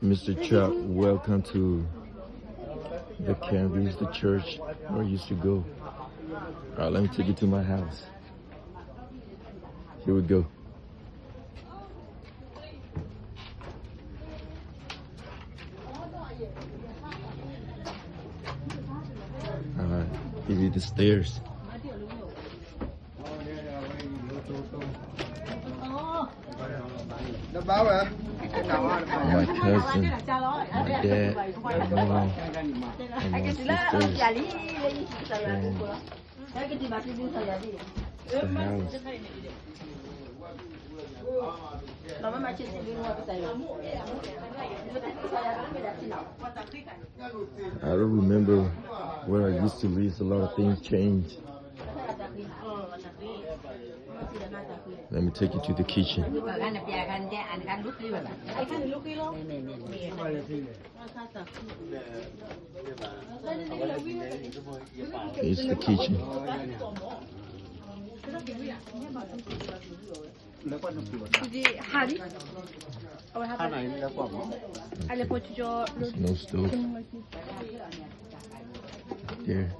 Mr. Chuck, welcome to the Candies, the church where I used to go. All right, let me take you to my house. Here we go. All right, give you the stairs. My cousin, my dad, my mom, and my sisters. The house. I don't remember where I used to live. A lot of things changed. Let me take you to the kitchen. It's the kitchen. No stove. There.